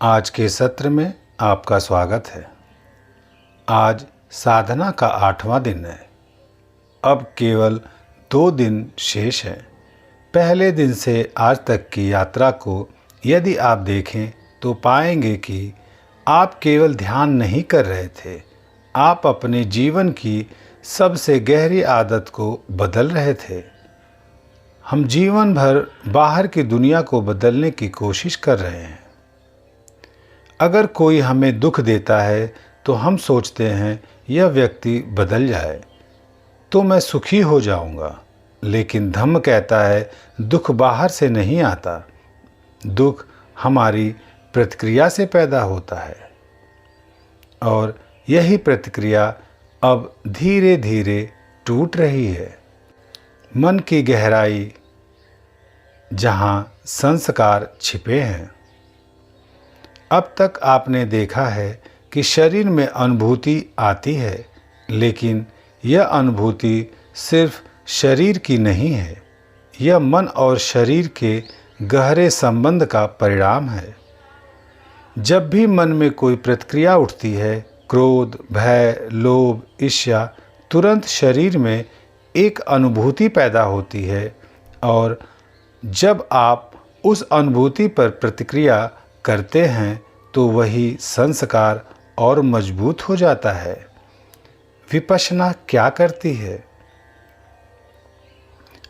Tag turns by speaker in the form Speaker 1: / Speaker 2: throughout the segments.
Speaker 1: आज के सत्र में आपका स्वागत है। आज साधना का 8वां दिन है। अब केवल 2 दिन शेष हैं। पहले दिन से आज तक की यात्रा को यदि आप देखें तो पाएंगे कि आप केवल ध्यान नहीं कर रहे थे, आप अपने जीवन की सबसे गहरी आदत को बदल रहे थे। हम जीवन भर बाहर की दुनिया को बदलने की कोशिश कर रहे हैं। अगर कोई हमें दुख देता है तो हम सोचते हैं यह व्यक्ति बदल जाए तो मैं सुखी हो जाऊंगा, लेकिन धम्म कहता है दुख बाहर से नहीं आता, दुख हमारी प्रतिक्रिया से पैदा होता है। और यही प्रतिक्रिया अब धीरे धीरे टूट रही है। मन की गहराई जहाँ संस्कार छिपे हैं। अब तक आपने देखा है कि शरीर में अनुभूति आती है, लेकिन यह अनुभूति सिर्फ शरीर की नहीं है, यह मन और शरीर के गहरे संबंध का परिणाम है। जब भी मन में कोई प्रतिक्रिया उठती है, क्रोध, भय, लोभ, ईर्ष्या, तुरंत शरीर में एक अनुभूति पैदा होती है और जब आप उस अनुभूति पर प्रतिक्रिया करते हैं तो वही संस्कार और मजबूत हो जाता है। विपश्यना क्या करती है?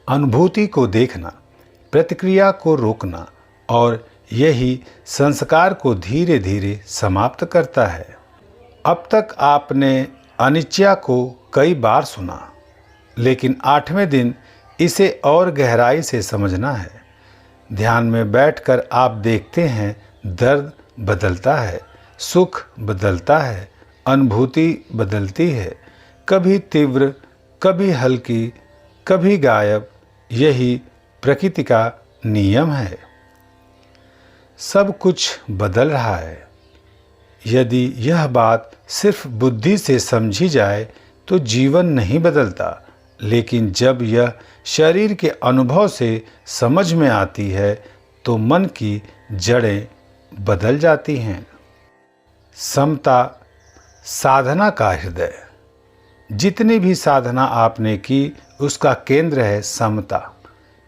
Speaker 1: अनुभूति को देखना, प्रतिक्रिया को रोकना और यही संस्कार को धीरे धीरे समाप्त करता है। अब तक आपने अनिच्छा को कई बार सुना, लेकिन 8वें दिन इसे और गहराई से समझना है। ध्यान में बैठकर आप देखते हैं दर्द बदलता है, सुख बदलता है, अनुभूति बदलती है, कभी तीव्र, कभी हल्की, कभी गायब। यही प्रकृति का नियम है। सब कुछ बदल रहा है। यदि यह बात सिर्फ बुद्धि से समझी जाए तो जीवन नहीं बदलता, लेकिन जब यह शरीर के अनुभव से समझ में आती है तो मन की जड़ें बदल जाती हैं। समता साधना का हृदय। जितनी भी साधना आपने की उसका केंद्र है समता।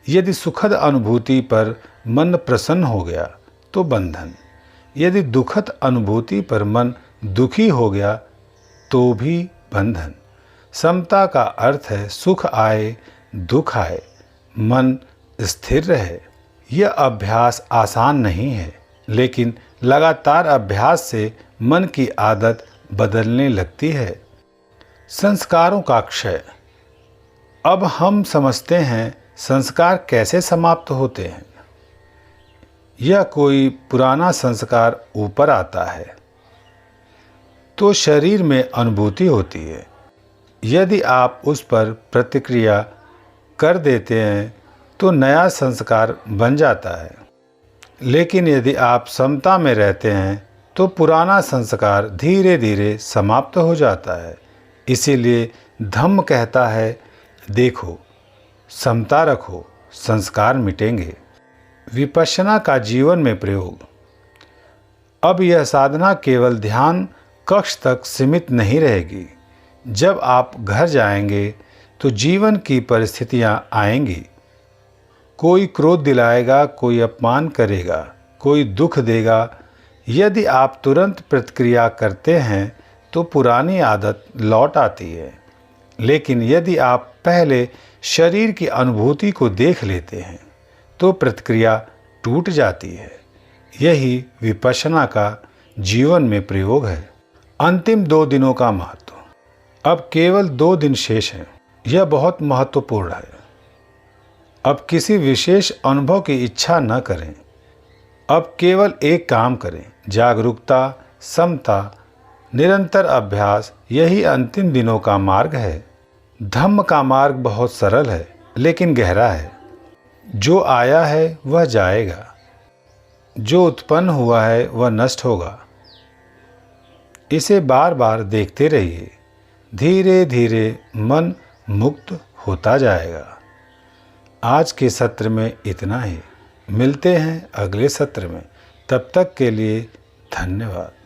Speaker 1: यदि सुखद अनुभूति पर मन प्रसन्न हो गया तो बंधन, यदि दुखद अनुभूति पर मन दुखी हो गया तो भी बंधन। समता का अर्थ है सुख आए दुख आए, मन स्थिर रहे। यह अभ्यास आसान नहीं है, लेकिन लगातार अभ्यास से मन की आदत बदलने लगती है। संस्कारों का क्षय। अब हम समझते हैं संस्कार कैसे समाप्त होते हैं। यह कोई पुराना संस्कार ऊपर आता है तो शरीर में अनुभूति होती है। यदि आप उस पर प्रतिक्रिया कर देते हैं तो नया संस्कार बन जाता है, लेकिन यदि आप समता में रहते हैं तो पुराना संस्कार धीरे धीरे समाप्त हो जाता है। इसीलिए धम्म कहता है देखो, समता रखो, संस्कार मिटेंगे। विपश्यना का जीवन में प्रयोग। अब यह साधना केवल ध्यान कक्ष तक सीमित नहीं रहेगी। जब आप घर जाएंगे तो जीवन की परिस्थितियां आएंगी। कोई क्रोध दिलाएगा, कोई अपमान करेगा, कोई दुख देगा। यदि आप तुरंत प्रतिक्रिया करते हैं तो पुरानी आदत लौट आती है, लेकिन यदि आप पहले शरीर की अनुभूति को देख लेते हैं तो प्रतिक्रिया टूट जाती है। यही विपश्यना का जीवन में प्रयोग है। अंतिम 2 दिनों का महत्व। अब केवल 2 दिन शेष हैं। यह बहुत महत्वपूर्ण है। अब किसी विशेष अनुभव की इच्छा न करें। अब केवल एक काम करें, जागरूकता, समता, निरंतर अभ्यास। यही अंतिम दिनों का मार्ग है। धम्म का मार्ग बहुत सरल है लेकिन गहरा है। जो आया है वह जाएगा, जो उत्पन्न हुआ है वह नष्ट होगा। इसे बार बार देखते रहिए। धीरे धीरे मन मुक्त होता जाएगा। आज के सत्र में इतना ही। मिलते हैं अगले सत्र में। तब तक के लिए धन्यवाद।